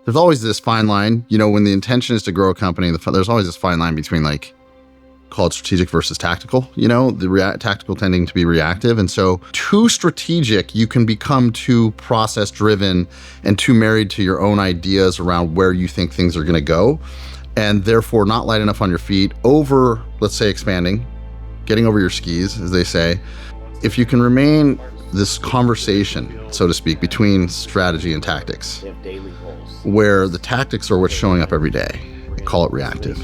there's always this fine line, when the intention is to grow a company, there's always this fine line between like, called strategic versus tactical, the tactical tending to be reactive. And so too strategic, you can become too process driven and too married to your own ideas around where you think things are going to go. And therefore not light enough on your feet over, let's say, expanding, getting over your skis, as they say. If you can remain this conversation, so to speak, between strategy and tactics, where the tactics are what's showing up every day, they call it reactive.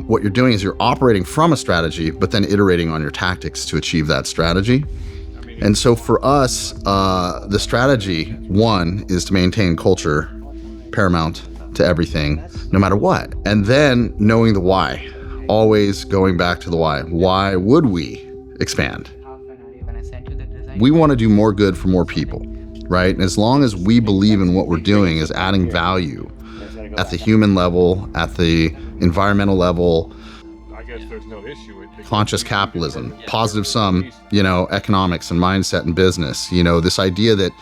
What you're doing is you're operating from a strategy, but then iterating on your tactics to achieve that strategy. And so for us, the strategy, one, is to maintain culture paramount to everything, no matter what. And then knowing the why, always going back to the why. Why would we expand? We want to do more good for more people, right? And as long as we believe in what we're doing is adding value at the human level, at the environmental level, I guess there's no issue with conscious capitalism, positive sum, economics and mindset and business, this idea that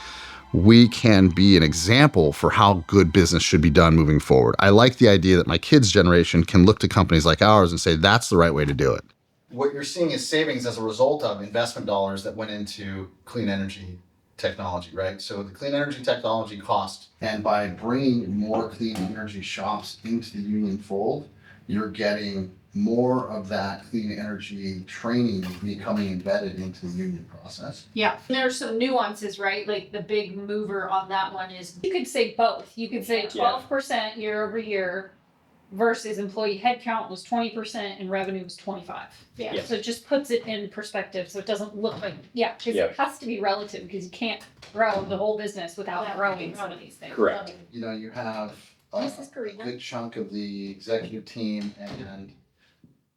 we can be an example for how good business should be done moving forward. I like the idea that my kids' generation can look to companies like ours and say, that's the right way to do it. What you're seeing is savings as a result of investment dollars that went into clean energy technology, right? So the clean energy technology cost, and by bringing more clean energy shops into the union fold, you're getting more of that clean energy training becoming embedded into the union process. Yeah, there's some nuances, right? Like the big mover on that one is you could say both. You could say 12% year over year versus employee headcount was 20% and revenue was 25. Yeah. So it just puts it in perspective so it doesn't look like, because it has to be relative because you can't grow the whole business without growing some of these things. Correct. You have a good chunk of the executive team and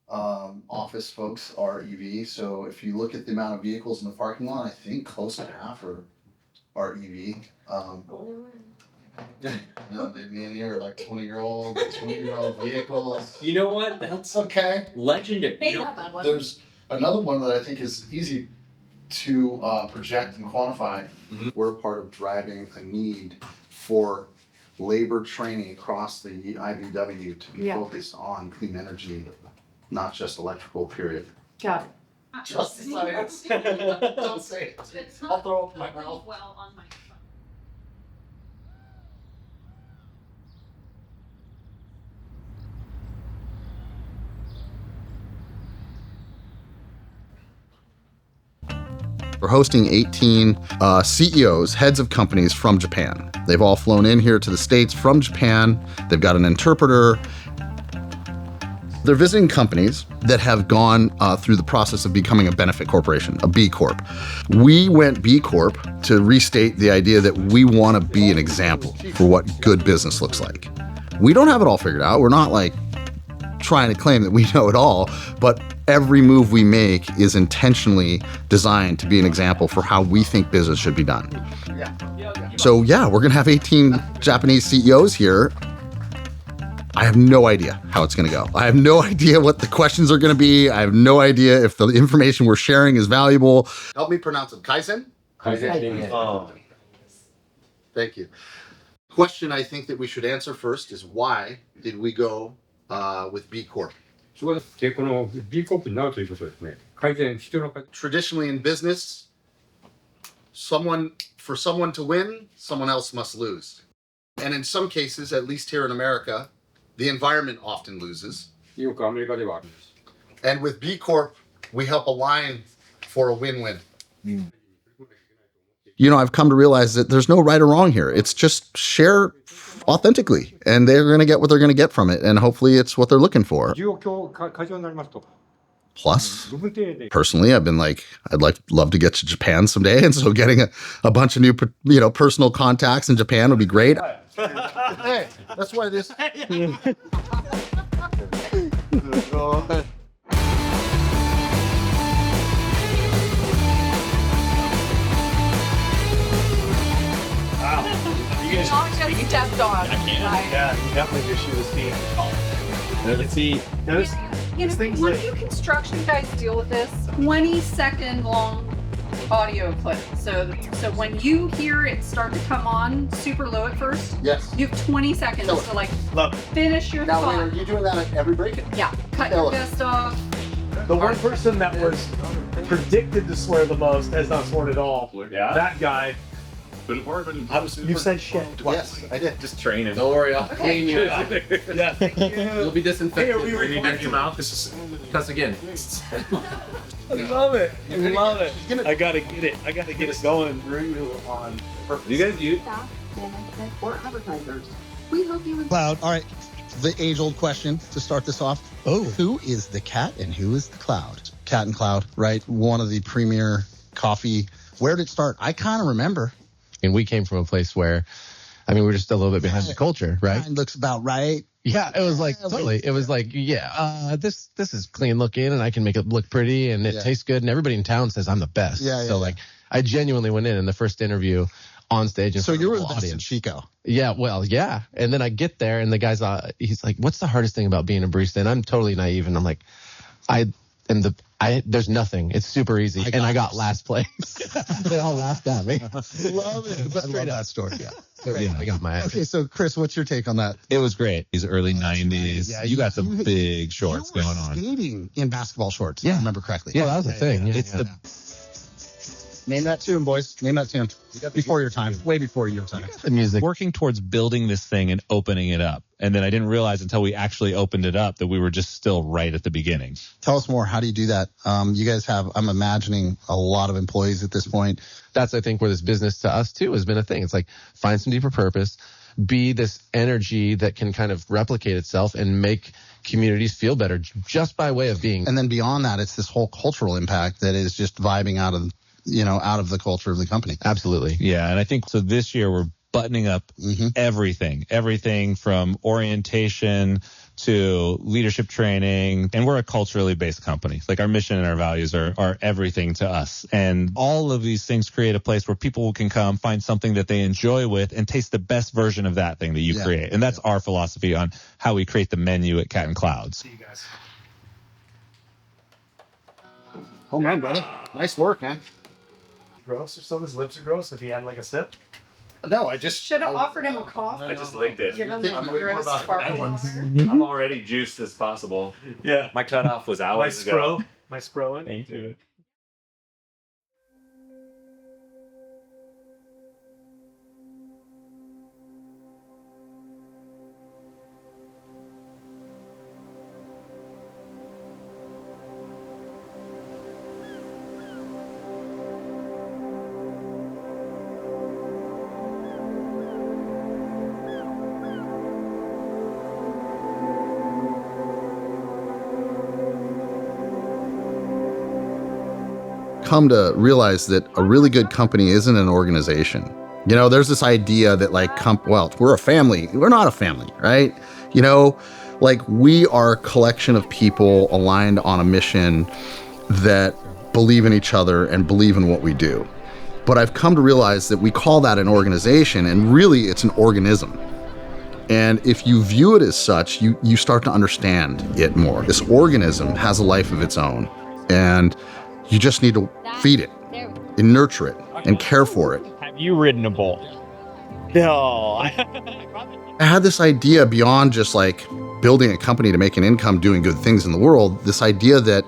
office folks are EV. So if you look at the amount of vehicles in the parking lot, I think close to half are EV. No, me and you are like 20-year-old vehicles. You know what? That's okay. Legendary. There's another one that I think is easy to project and quantify. Mm-hmm. We're part of driving a need for labor training across the IBW to be focused on clean energy, not just electrical, period. Got it. Just science. Don't say it. I'll throw up my mouth. Well on my We're hosting 18 CEOs, heads of companies from Japan. They've all flown in here to the States from Japan. They've got an interpreter. They're visiting companies that have gone through the process of becoming a benefit corporation, a B-Corp. We went B-Corp to restate the idea that we want to be an example for what good business looks like. We don't have it all figured out. We're not like trying to claim that we know it all, but every move we make is intentionally designed to be an example for how we think business should be done. So we're gonna have 18 Japanese CEOs here. I have no idea how it's gonna go. I have no idea what the questions are gonna be. I have no idea if the information we're sharing is valuable. Help me pronounce it. Kaizen? Kaizen. Oh. Thank you. Question I think that we should answer first is why did we go with B-Corp? Traditionally in business, for someone to win, someone else must lose. And in some cases, at least here in America, the environment often loses. And with B-Corp, we help align for a win-win. I've come to realize that there's no right or wrong here. It's just share authentically, and they're going to get what they're going to get from it, and hopefully it's what they're looking for. Plus, personally, I've been like, love to get to Japan someday, and so getting a bunch of new, personal contacts in Japan would be great. Hey, that's why this. You stepped on. I can. Yeah, you definitely just shoot a steam. Let's see. When you construction guys deal with this, 20-second long audio clip. So when you hear it start to come on super low at first, Yes. you have 20 seconds to like Love it. finish your Now, thought. are you doing that at every break? Yeah, cut Tell your us. vest off. The one person that was predicted to swear the most has not sworn at all. Yeah? That guy. You said shit twice. Yes, I did. Just training. Don't worry, I'll clean you up. Yeah. You'll be disinfected. Hey, are we recording? Empty your mouth. Because again, I love it. I love it. I gotta get it. I gotta get it going real on purpose. You guys use or advertisers. We hope you Cloud. All right. The age-old question to start this off. Oh, who is the cat and who is the cloud? Cat and Cloud, right? One of the premier coffee. Where did it start? I kind of remember. And we came from a place where, I mean, we're just a little bit behind the culture, right? Mine looks about right. Yeah, it was like totally. It was like, this is clean looking, and I can make it look pretty, and it tastes good, and everybody in town says I'm the best. So like, I genuinely went in the first interview on stage. And so you were the audience. best in Chico. Yeah, well, yeah. And then I get there, and the guy's, he's like, "What's the hardest thing about being a barista?" And I'm totally naive, and I'm like, there's nothing. It's super easy. And I got last place. They all laughed at me. Love it. I love that story. Yeah. So, yeah, I got my. Okay, so Chris, what's your take on that? It was great. These early 90s. Yeah, you got some big shorts you were going on. Skating in basketball shorts. Yeah, if I remember correctly. Yeah, that was the thing. Yeah, It's the Name that tune, boys. Name that tune. Before your time. Way before your time. the music. working towards building this thing and opening it up. And then I didn't realize until we actually opened it up that we were just still right at the beginning. Tell us more. How do you do that? You guys have, I'm imagining, a lot of employees at this point. That's, I think, where this business to us too has been a thing. It's like, find some deeper purpose, be this energy that can kind of replicate itself and make communities feel better just by way of being. And then beyond that, it's this whole cultural impact that is just vibing out of the culture of the company. Absolutely. Yeah. And I think so this year we're buttoning up everything from orientation to leadership training. And we're a culturally based company. Like our mission and our values are everything to us. And all of these things create a place where people can come find something that they enjoy with and taste the best version of that thing that you create. And that's our philosophy on how we create the menu at Cat and Clouds. See you guys. Home run, brother. Nice work, man. Gross or so? His lips are gross. If he had like a sip. No, I just Should have offered him a coffee. I just licked it. Give him the gross sparkling water. I'm already juiced as possible. Yeah. My cutoff was My hours ago. spro. My sproing. Thank you. come to realize that a really good company isn't an organization. You know, there's this idea that like, we're a family. We're not a family, right? You know, like we are a collection of people aligned on a mission that believe in each other and believe in what we do. But I've come to realize that we call that an organization, and really it's an organism. And if you view it as such, you start to understand it more. This organism has a life of its own, and you just need to feed it and nurture it and care for it. Have you ridden a bull? No. I had this idea beyond just like building a company to make an income doing good things in the world, this idea that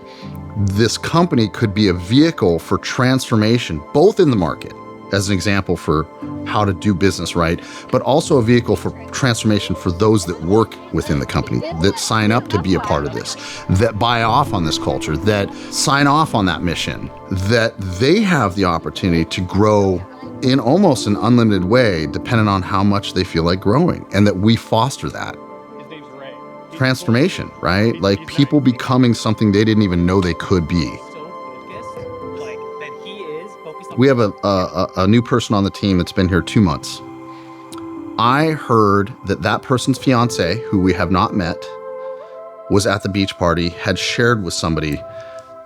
this company could be a vehicle for transformation, both in the market, as an example for how to do business right, but also a vehicle for transformation for those that work within the company, that sign up to be a part of this, that buy off on this culture, that sign off on that mission, that they have the opportunity to grow in almost an unlimited way, depending on how much they feel like growing, and that we foster that. His name's Ray. Transformation, right? Like people becoming something they didn't even know they could be. We have a new person on the team that's been here 2 months. I heard that person's fiance, who we have not met, was at the beach party, had shared with somebody,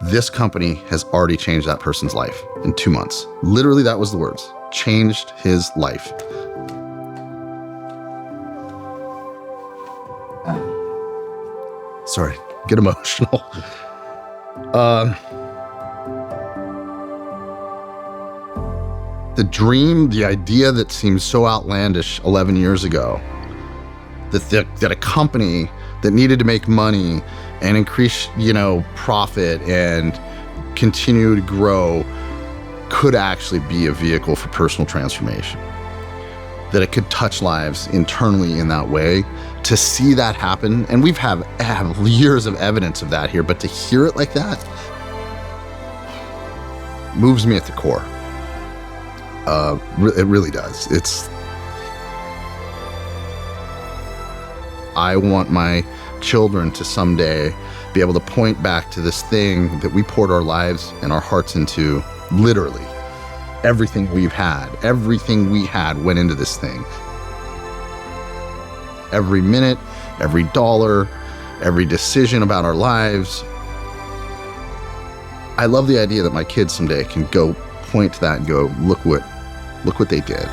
this company has already changed that person's life in 2 months. Literally, that was the words. Changed his life. Sorry, get emotional. The dream, the idea that seemed so outlandish 11 years ago, that a company that needed to make money and increase, profit and continue to grow could actually be a vehicle for personal transformation. That it could touch lives internally in that way. To see that happen, and we've have years of evidence of that here, but to hear it like that moves me at the core. It really does. I want my children to someday be able to point back to this thing that we poured our lives and our hearts into. Literally, everything we had went into this thing. Every minute, every dollar, every decision about our lives. I love the idea that my kids someday can go point to that and go, look what they did.